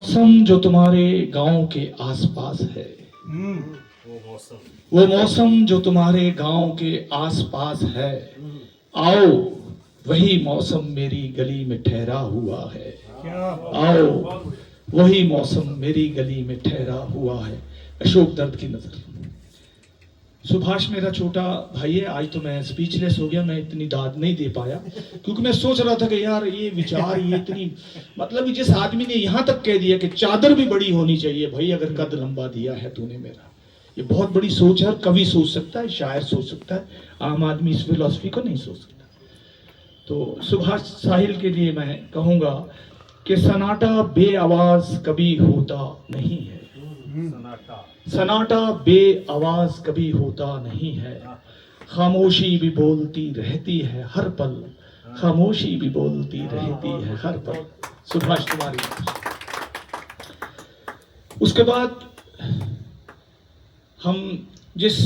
मौसम जो तुम्हारे गांव के आसपास है, वो मौसम जो तुम्हारे गांव के आसपास है, आओ वही मौसम मेरी गली में ठहरा हुआ है। आओ वही मौसम मेरी गली में ठहरा हुआ है। अशोक दर्द की नजर। सुभाष मेरा छोटा भाई है। आज तो मैं स्पीचलेस हो गया, मैं इतनी दाद नहीं दे पाया क्योंकि मैं सोच रहा था कि यार ये विचार, ये इतनी मतलब जिस आदमी ने यहां तक कह दिया कि चादर भी बड़ी होनी चाहिए भाई, अगर कद लंबा दिया है तूने मेरा, ये बहुत बड़ी सोच है। कवि सोच सकता है, शायर सोच सकता है, आम आदमी इस फिलॉसफी को नहीं सोच सकता। तो सुभाष साहिल के लिए मैं कहूंगा कि सन्नाटा बे आवाज कभी होता नहीं है। सन्नाटा बे आवाज कभी होता नहीं है। खामोशी भी बोलती रहती है हर पल। खामोशी भी बोलती रहती है हर पल। सुभाष कुमारी। उसके बाद हम जिस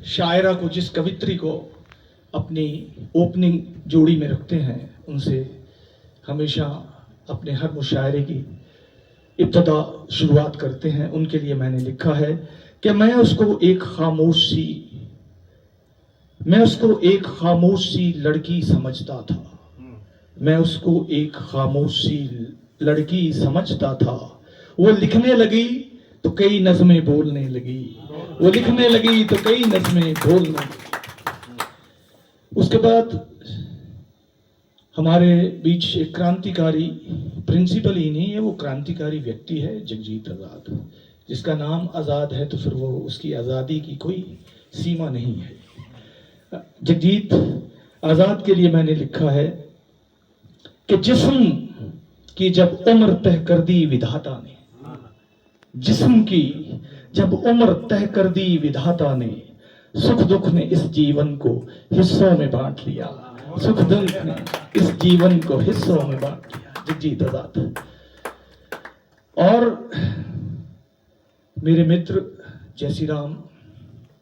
शायरा को, जिस कवित्री को अपनी ओपनिंग जोड़ी में रखते हैं, उनसे हमेशा अपने हर मुशायरे की इब्तदा शुरुआत करते हैं। उनके लिए मैंने लिखा है कि मैं उसको एक खामोश सी लड़की समझता था। मैं उसको एक खामोश सी लड़की समझता था। वो लिखने लगी तो कई नज़में बोलने लगी। वो लिखने लगी तो कई नज़में बोलने लगी। उसके बाद हमारे बीच एक क्रांतिकारी, प्रिंसिपल ही नहीं है, वो क्रांतिकारी व्यक्ति है, जगजीत आजाद। जिसका नाम आजाद है तो फिर वो उसकी आज़ादी की कोई सीमा नहीं है। जगजीत आजाद के लिए मैंने लिखा है कि जिस्म की जब उम्र तय कर दी विधाता ने, जिस्म की जब उम्र तय कर दी विधाता ने, सुख दुख ने इस जीवन को हिस्सों में बांट लिया। सुख दुख ने इस जीवन को हिस्सों में बांट लिया। जगजीत आजाद। और मेरे मित्र जयसीराम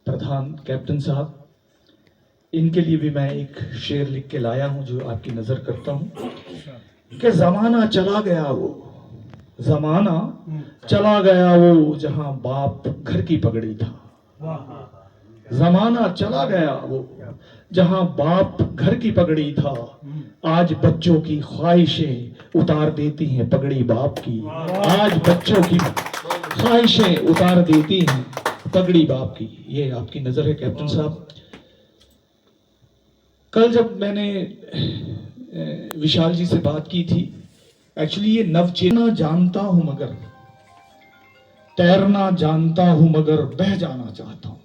प्रधान कैप्टन साहब, इनके लिए भी मैं एक शेर लिख के लाया हूं जो आपकी नजर करता हूं कि जमाना चला गया वो, जमाना चला गया वो जहां बाप घर की पगड़ी था। जमाना चला गया वो जहां बाप घर की पगड़ी था। आज बच्चों की ख्वाहिशें उतार देती हैं पगड़ी बाप की। आज बच्चों की ख्वाहिशें उतार देती हैं पगड़ी बाप की। ये आपकी नजर है कैप्टन साहब। कल जब मैंने विशाल जी से बात की थी, एक्चुअली ये नवचेतना जानता हूं मगर तैरना जानता हूं मगर बह जाना चाहता हूं।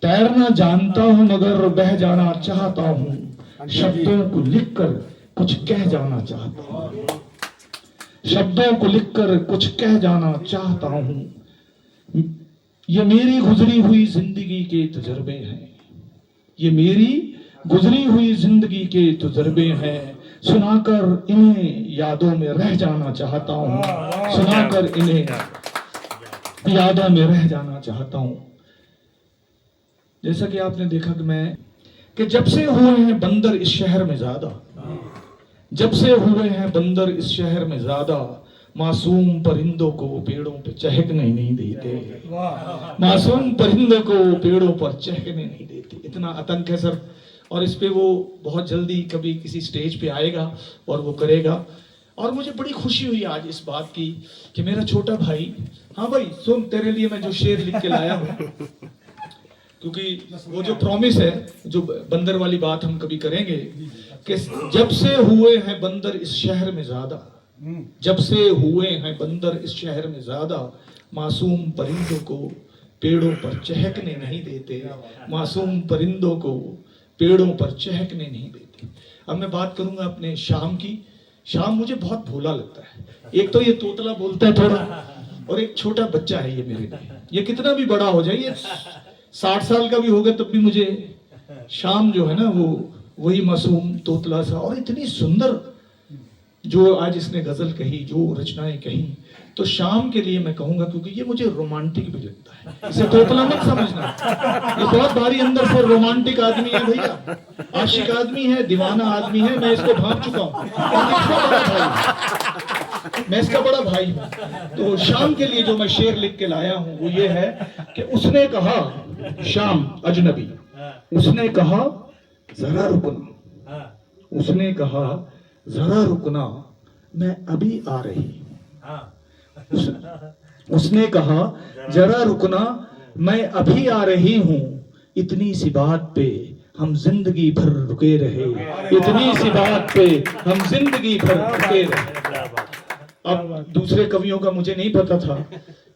तैरना जानता हूं मगर बह जाना चाहता हूं। शब्दों को लिखकर कुछ कह जाना चाहता हूं। शब्दों को लिखकर कुछ कह जाना चाहता हूं। ये मेरी गुजरी हुई जिंदगी के तजुर्बे हैं। ये मेरी गुजरी हुई जिंदगी के तजुर्बे हैं। सुनाकर इन्हें यादों में रह जाना चाहता हूं। सुनाकर इन्हें यादों में रह जाना चाहता हूं। जैसा कि आपने देखा कि जब से हुए हैं बंदर इस शहर में ज्यादा, जब से हुए हैं बंदर इस शहर में ज्यादा, मासूम परिंदों को पेड़ों पर चहकने नहीं देते। मासूम परिंदों को पेड़ों पर चहकने नहीं देते। इतना आतंक है सर। और इस पे वो बहुत जल्दी कभी किसी स्टेज पे आएगा और वो करेगा। और मुझे बड़ी खुशी हुई आज इस बात की कि मेरा छोटा भाई, हाँ भाई सुन, तेरे लिए मैं जो शेर लिख के लाया हूं, क्योंकि वो जो प्रॉमिस है, जो बंदर वाली बात हम कभी करेंगे कि जब से हुए हैं बंदर इस शहर में ज्यादा, जब से हुए हैं बंदर इस शहर में ज्यादा, मासूम परिंदों को पेड़ों पर चहकने नहीं देते। मासूम परिंदों को पेड़ों पर चहकने नहीं देते। अब मैं बात करूंगा अपने शाम की। शाम मुझे बहुत भोला लगता है। एक तो ये तोतला बोलता है थोड़ा, और एक छोटा बच्चा है ये मेरे लिए। ये कितना भी बड़ा हो जाए, ये 60 साल का भी होगा तब भी मुझे शाम जो है ना, वो वही मासूम तोतला सा। और इतनी सुंदर जो आज इसने गजल कही, जो रचनाएं कही, तो शाम के लिए मैं कहूंगा, क्योंकि ये मुझे रोमांटिक भी लगता है। इसे तोतला मत समझना, ये बहुत भारी अंदर से रोमांटिक आदमी है भैया, आशिक आदमी है, दीवाना आदमी है। मैं इसको भाग चुका हूं। मैं इसका बड़ा भाई हूँ। तो शाम के लिए जो मैं शेर लिख के लाया हूँ वो ये है कि उसने कहा, शाम अजनबी, उसने कहा जरा रुकना, उसने कहा जरा रुकना, मैं अभी आ रही। उसने कहा जरा रुकना, मैं अभी आ रही हूँ। इतनी सी बात पे हम जिंदगी भर रुके रहे, इतनी सी बात पे हम जिंदगी भर रुके रहे। अब दूसरे कवियों का मुझे नहीं पता था,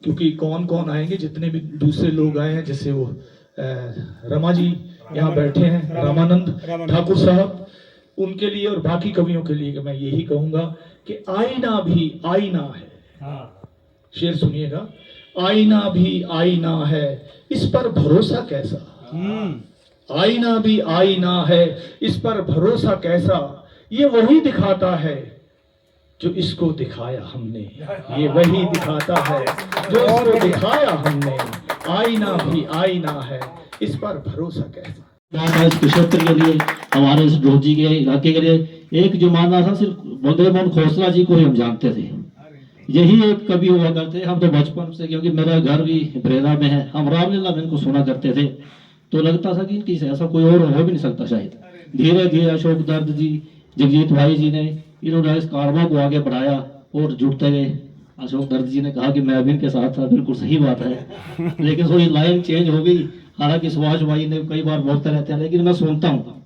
क्योंकि कौन कौन आएंगे, जितने भी दूसरे लोग आए हैं, जैसे वो रमा जी यहाँ बैठे हैं, रामानंद ठाकुर साहब, उनके लिए और बाकी कवियों के लिए मैं यही कहूंगा कि आईना भी आईना है। शेर सुनिएगा, आईना भी आईना है, इस पर भरोसा कैसा। आईना भी आईना है, इस पर भरोसा कैसा। ये वही दिखाता है जो इसको दिखाया हमने, ये वही दिखाता है जो इसको दिखाया हमने। आईना भी आईना है, इस पर भरोसा कैसा। इस क्षेत्र के लिए, हमारे इस डोजी के इलाके के लिए एक जो मानना था, सिर्फ बलदेव मोहन खोसला जी को ही हम जानते थे। यही एक कवि हुआ करते। हम तो बचपन से, क्योंकि मेरा घर भी बरेला में है, हम रामलीला में इनको सुना करते थे, तो लगता था कि इनकी ऐसा कोई और हो भी नहीं सकता शायद। धीरे धीरे अशोक दर्द जी, जगजीत भाई जी ने इन्होंने इस कारवा को आगे बढ़ाया और जुड़ते गए। अशोक दर्द जी ने कहा कि मैं अभी इनके साथ था, बिल्कुल सही बात है, लेकिन थोड़ी लाइन चेंज हो गई। हालांकि सुभाष भाई ने कई बार बोलते रहते हैं, लेकिन मैं सुनता हूँ।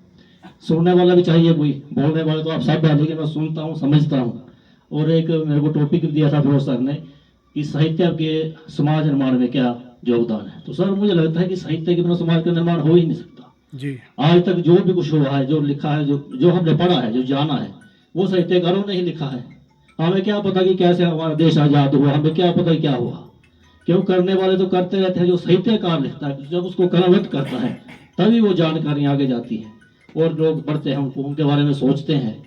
सुनने वाला भी चाहिए कोई, बोलने वाले तो आप सब हैं, लेकिन मैं सुनता हूँ, समझता हूँ। और एक मेरे को टॉपिक दिया था फिरोज सर ने कि साहित्य के समाज निर्माण में क्या योगदान है। तो सर मुझे लगता है कि साहित्य के बिना समाज का निर्माण हो ही नहीं सकता जी। आज तक जो भी कुछ हुआ है, जो लिखा है, जो हमने पढ़ा है, जो जाना है, वो साहित्यकारों ने ही लिखा है। हमें क्या पता कि कैसे हमारा देश आजाद हुआ, हमें क्या पता क्या हुआ। क्यों करने वाले तो करते रहते हैं, जो साहित्यकार लिखता है जब उसको कन्वर्ट करता है तभी वो जानकारी आगे जाती है और लोग पढ़ते हैं, उनके बारे में सोचते हैं।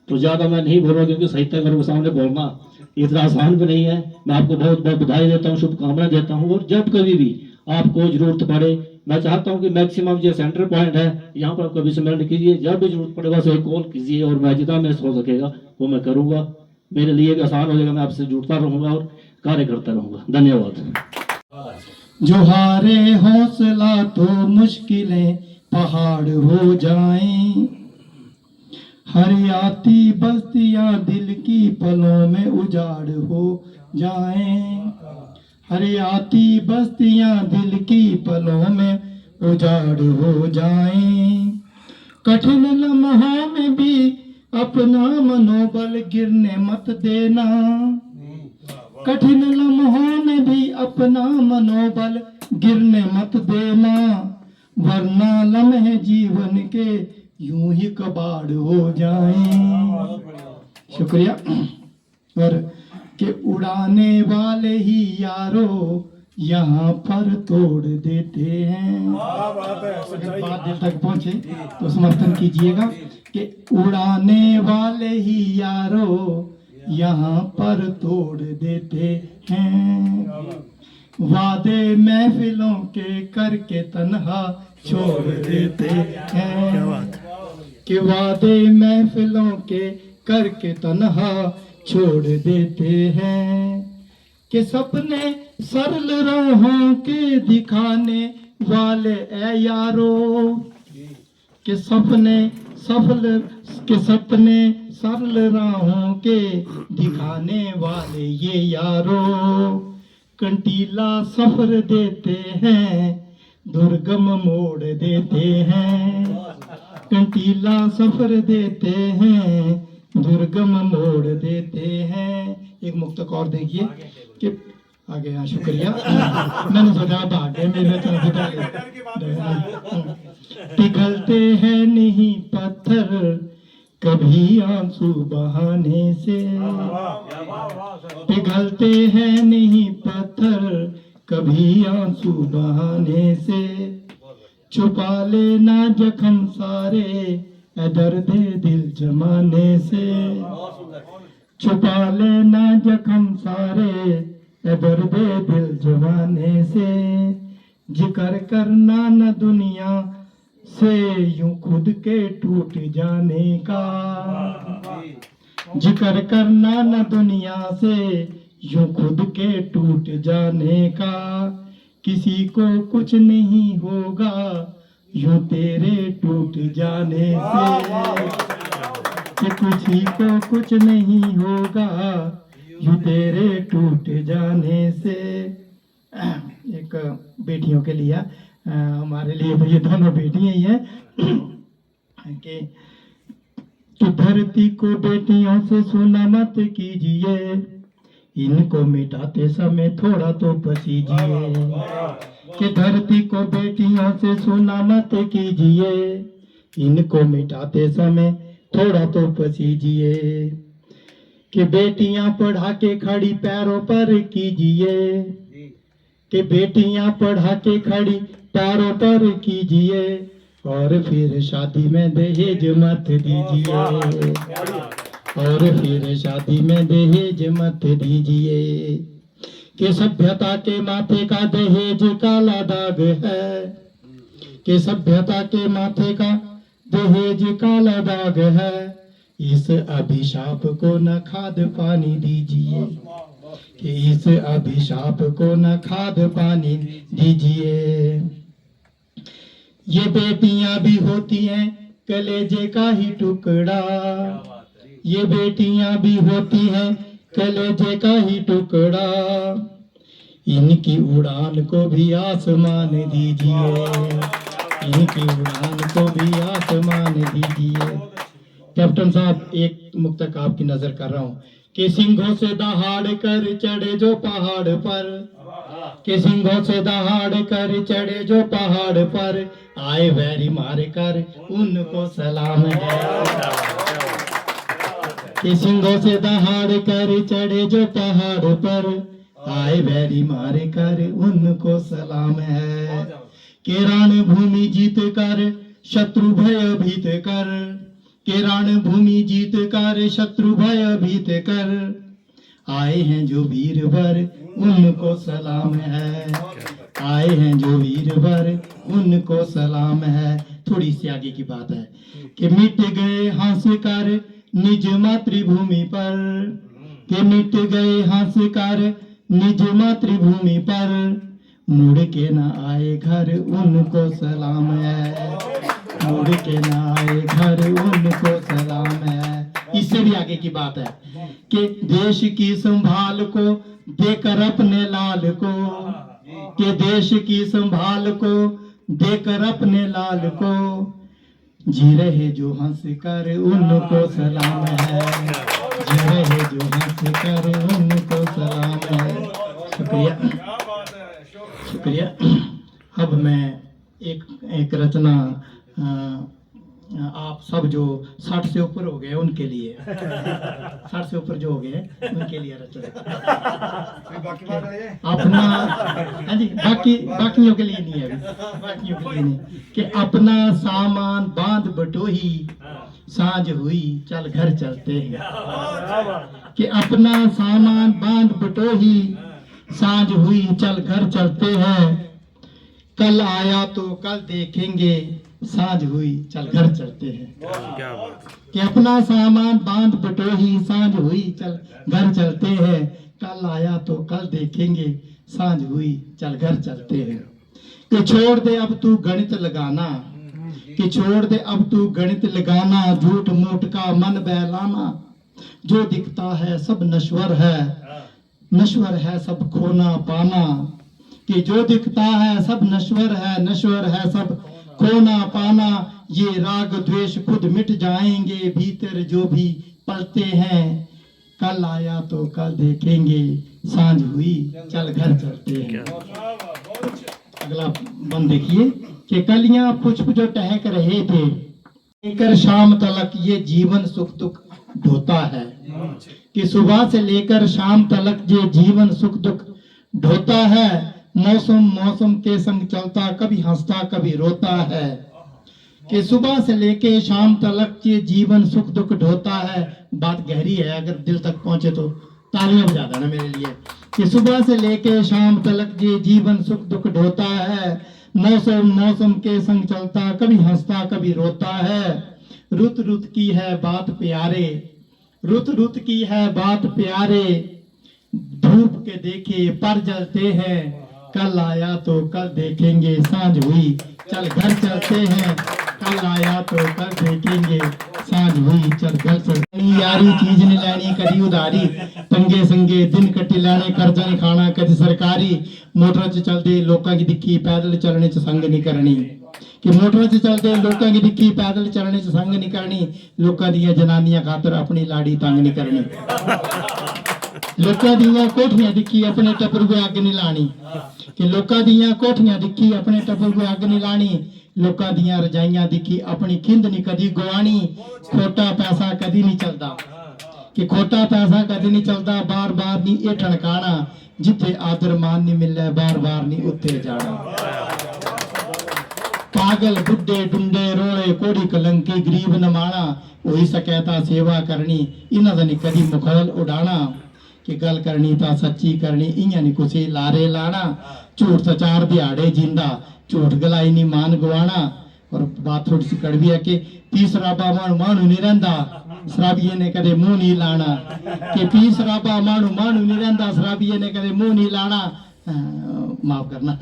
तो ज्यादा मैं नहीं बोलूँगा, क्योंकि साहित्यकारों के सामने बोलना इतना आसान भी नहीं है। मैं आपको बहुत बहुत बधाई देता हूँ, शुभकामनाएं देता हूँ। और जब कभी भी आपको जरूरत पड़े, मैं चाहता हूँ कि मैक्सिमम जो सेंटर पॉइंट है यहाँ पर कभी सम्मेलन कीजिए, जब भी जरूरत पड़े बस एक कॉल कीजिए और मैं जितना मेरे से हो सकेगा वो मैं करूँगा। मेरे लिए भी आसान हो जाएगा, मैं आपसे जुड़ता रहूँगा और कार्य करता रहूँगा। धन्यवाद। जो हारे हौसला तो मुश्किलें पहाड़ हो जाएं, हरियाती बस्तियां दिल की पलों में उजाड़ हो जाएं। हरियाती बस्तियां दिल की पलों में उजाड़ हो जाएं। कठिन लम्हों में भी अपना मनोबल गिरने मत देना। कठिन लम्हों में भी अपना मनोबल गिरने मत देना, वरना लम्हे जीवन के यूं ही कबाड़ हो जाएं। शुक्रिया। और कि उड़ाने वाले ही यारो यहाँ पर तोड़ देते हैं। अगर बात दिल तक पहुंचे तो समर्थन कीजिएगा कि उड़ाने वाले ही यारो यहाँ पर तोड़ देते हैं। वादे महफिलों के करके तन्हा छोड़ देते हैं। कि वादे महफिलों के करके तन्हा छोड़ देते हैं। कि सपने सरल राहों के दिखाने वाले ए यारो, कि सपने सरल राहों के दिखाने वाले ये यारो, कंटीला सफर देते हैं, दुर्गम मोड़ देते हैं। कंटीला सफर देते हैं, दुर्गम मोड़ देते हैं। एक मुक्तक और देखिए कि आ गया। शुक्रिया। मैंने सोचा भाग्य मेरे पिघलते हैं नहीं पत्थर कभी आंसू बहाने से। पिघलते हैं नहीं पत्थर कभी आंसू बहाने से। छुपा लेना जख्म सारे दर्द दिल जमाने से। छुपा लेना जख्म सारे दर्द दिल जमाने से। जिक्र करना न दुनिया से यूं खुद के टूट जाने का। जिक्र करना न दुनिया से यूं खुद के टूट जाने का, किसी को कुछ नहीं होगा यूं तेरे टूट जाने से, कि किसी को कुछ नहीं होगा यूं तेरे टूट जाने से। एक बेटियों के लिए हमारे लिए तो ये दोनों बेटियां ही हैं कि धरती को बेटियों से सुना मत कीजिए, इनको मिटाते समय थोड़ा तो पसीजिए। कि धरती को बेटियों से सुना मत कीजिए, इनको मिटाते समय थोड़ा तो पसीजिए। कि बेटियां पढ़ा के खड़ी पैरों पर कीजिए, कि बेटियां पढ़ा के खड़ी पैरों पर कीजिए, और फिर शादी में दहेज मत दीजिए, और फिर शादी में दहेज मत दीजिए। कि सभ्यता के माथे का दहेज काला दाग है, कि सभ्यता के माथे का दहेज काला दाग है, इस अभिशाप को न खाद पानी दीजिए, कि इस अभिशाप को न खाद पानी दीजिए। ये बेटियां भी होती हैं कलेजे का ही टुकड़ा, ये बेटियां भी होती हैं कलेजे का ही टुकड़ा, इनकी उड़ान को भी आसमान दीजिए, इनकी उड़ान को भी आसमान दीजिए। कैप्टन साहब, एक मुक्तक आपकी नजर कर रहा हूँ कि सिंहों से दहाड़ कर चढ़े जो पहाड़ पर, कि सिंहों से दहाड़ कर चढ़े जो पहाड़ पर, आए वैरी मार कर उनको सलाम है। कि सिंहों से दहाड़ कर चढ़े जो पहाड़ पर, आए वैरी मार कर उनको सलाम है। कि रण भूमि जीत कर शत्रु भय भीत कर, कि रण भूमि जीत कर शत्रु भय भीत कर, आए हैं जो वीरवर उनको सलाम है, आए हैं जो वीरवर उनको सलाम है। थोड़ी सी आगे की बात है कि मिट गए हंस कर निज मातृभूमि पर, कि मिट गए हंस कर निज मातृभूमि पर, मुड़ के न आए घर उनको सलाम है, मुड़ के न आए घर उनको सलाम है। इससे भी आगे की बात है कि देश की संभाल को देकर अपने लाल को, कि देश की संभाल को देकर अपने लाल को, जी रहे जो हंस कर उनको सलाम है, जी रहे जो हंस कर उनको सलाम है। शुक्रिया, शुक्रिया। अब मैं एक रचना आप सब जो 60 से ऊपर हो गए उनके लिए 60 से ऊपर जो हो गए उनके लिए रचना अपना, हाँ जी, बाकियों के लिए नहीं है अभी, बाकियों के लिए नहीं। कि अपना सामान बांध बटोही, सांझ हुई चल घर चलते हैं। कि अपना सामान बांध बटोही, सांझ हुई चल घर चलते हैं, कल आया तो कल देखेंगे, सांझ हुई चल घर चलते हैं। कि अपना सामान बांध बटोही, सांझ हुई चल घर चलते हैं, कल आया तो कल देखेंगे, सांझ हुई चल घर चलते हैं। कि छोड़ दे अब तू गणित लगाना, कि छोड़ दे अब तू गणित लगाना, झूठ मूठ का मन बहलाना, जो दिखता है सब नश्वर है, नश्वर है सब खोना पाना। कि जो दिखता है सब नश्वर है, नश्वर है सब खोना पाना, ये राग द्वेष खुद मिट जाएंगे, भीतर जो भी पलते हैं, कल आया तो कल देखेंगे, सांझ हुई चल घर चलते हैं। अगला बंद देखिए कि कलियां पुष्प जो टहक रहे थे, लेकर शाम तलक ये जीवन सुख दुख ढोता है। कि सुबह से लेकर शाम तलक ये जीवन सुख दुख ढोता है, मौसम मौसम के संग चलता, कभी हंसता कभी रोता है। कि सुबह से लेके शाम तलक ये जीवन सुख दुख ढोता है। बात गहरी है, अगर दिल तक पहुंचे तो तालियां बजा देना मेरे लिए। कि सुबह से लेके शाम तलक ये जीवन सुख दुख ढोता है, मौसम मौसम के संग चलता, कभी हंसता कभी रोता है। रुत रुत की है बात प्यारे, रुत रुत की है बात प्यारे, धूप के देखे पर जलते हैं, कल आया तो कल देखेंगे, सांझ हुई चल घर चलते हैं, कल आया तो कल देखेंगे, सांझ हुई चल घर चलते हैं। यारी चीज नहीं लेनी कदी उधारी, पंगे संगे दिन कट्टी लैने, कर्जा नहीं खाना कदी सरकारी, मोटर च चलदे लोकां की दिक्खी पैदल चलने च संग नहीं करनी, कि मोटर च चलदे लोकां की दिक्खी पैदल चलने च संग नहीं करनी, लोकां दियां जनानियां खातर अपनी लाड़ी तंग नहीं करनी, लोकां दियां कोठियां दिक्खी अपने टब्बर को अग नहीं लानी, कि लोकां दियां कोठियां दिक्खी अपने टब्बर को अग नहीं लानी, लोकां दियां रजाइयां दिक्खी अपनी खिंद नहीं कदी गवानी, खोटा पैसा कदी नहीं चलदा, कि खोटा पैसा कदी नहीं चलदा, बार बार नहीं ये ठनकाना, जिथे आदर मान नहीं मिले बार बार नहीं उत्ते जाना, पागल बुड्ढे डुंडे रोले कोड़ी कलंकी गरीब नमाना, होई सकैता सेवा करनी, इन्हां दा नहीं कदी मुखौल उड़ाना, कि गल करनी ता सच्ची करनी, इयां नहीं कुछ लारे लाना, झूठ तो चार दिहाड़े जिंदा, झूठ गलाई नहीं मान गवाना। और बात थोड़ी सी कड़वी है कि पी शराबा मानू मानू नहीं रहंदा, शराबिये ने कदे मुंह नहीं लाना, कि पी शराबा मानू मानू नहीं रहंदा, शराबिये ने कदे मुंह नहीं लाना, माफ करना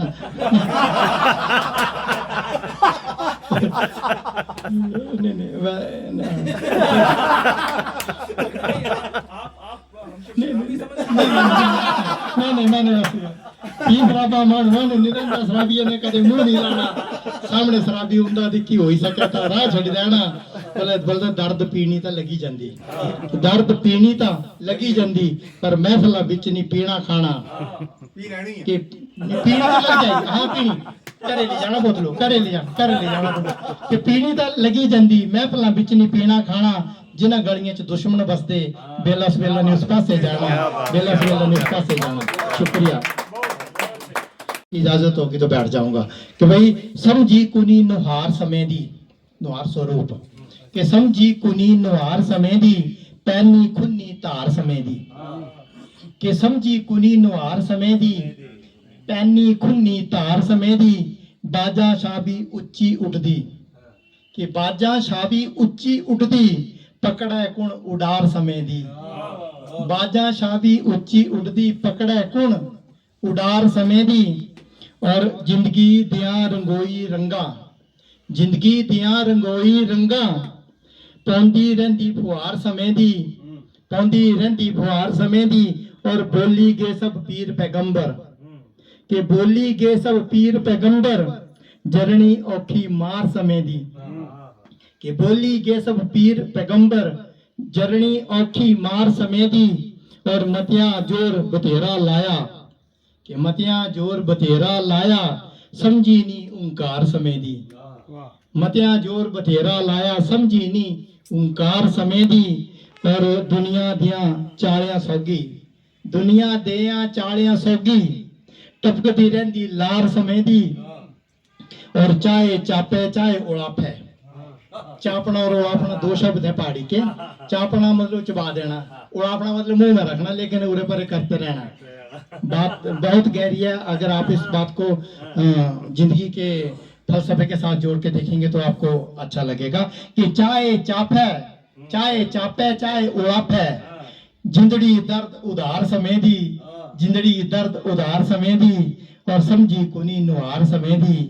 नहीं नहीं मैंने पी शराबा मान नहीं रहंदा, शराबिये ने कदे मुंह नहीं लाना, सामने शराबी हुंदा दिखी होई सके तां राह छड्ड देना, बोलदा दर्द पीनी तां लगी जांदी, दर्द पीनी तां लगी जांदी, पर महफिलां विच नहीं पीना खाना, कि पीनी तां लग जाएगी, हाँ पीनी घरे ले जाना बोतलो, घरे ले जाना बोतलो, कि पीनी तां लगी जांदी, महफिलां विच नहीं पीना खाना, जिन्हां गलियां च दुश्मन बसदे, बेला सवेला ने उस पासे जाना, बेला सवेला ने उस पासे जाना। शुक्रिया, इजाजत होगी तो बैठ जाऊंगा। कि भाई समझी कुनी नुहार समय दी, नुहार स्वरूप, कि समझी कुनी नुहार समय दी, पैनी खुन्नी धार समय दी, कि समझी कुनी नुहार समय दी, पैनी खुन्नी धार समय दी, बाजा शाबी उच्ची उठदी, कि बाजा शाबी उच्ची उठदी, पकड़े कुण उडार समय दी, बाजा शाबी उच्ची उठदी, पकड़े कुण उडार समय दी, और जिंदगी दियां रंगोई रंगा, जिंदगी दियां रंगोई रंगा, पौंदी रहिंदी फुहार समय दी, पौंदी रहिंदी फुहार समय दी, और बोली गए सब पीर पैगंबर, के बोली गए सब पीर पैगंबर, जरनी औखी मार समय दी, कि बोली गए सब पीर पैगंबर, जरनी औखी मार समय दी, और मतिया जोर बतेरा लाया, कि मतिया जोर बतेरा लाया, समझी नी ओंकार समय दी, मतिया जोर बतेरा लाया, समझी नी ओंकार समय दी, और दुनिया दियां चालियां सौगी, दुनिया दियां चालियां सौगी, टपकदी रहंदी लार समय दी, और चाहे चापे चाहे उड़ाफे, चापना और उड़ापना दो शब्द है पहाड़ी के, चापना मतलब चबा देना, उड़ापना मतलब मुंह में रखना, लेकिन उरे पर करते रहना। बात बहुत गहरी है, अगर आप इस बात को जिंदगी के फलसफे के साथ जोड़ के देखेंगे तो आपको अच्छा लगेगा, कि चाहे चापे चाहे उड़ाफे, जिंदड़ी दर्द उधार समय दी, जिंदड़ी दर्द उधार समय दी, और समझी कुनी नुहार समय दी,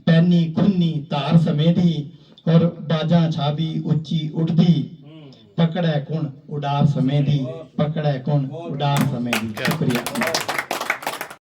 पैनी खुन्नी तार समय दी, और बाजा छाबी उच्ची उठदी, पकड़े कुण उडार समय दी, पकड़े कुण उडार समय दी। शुक्रिया।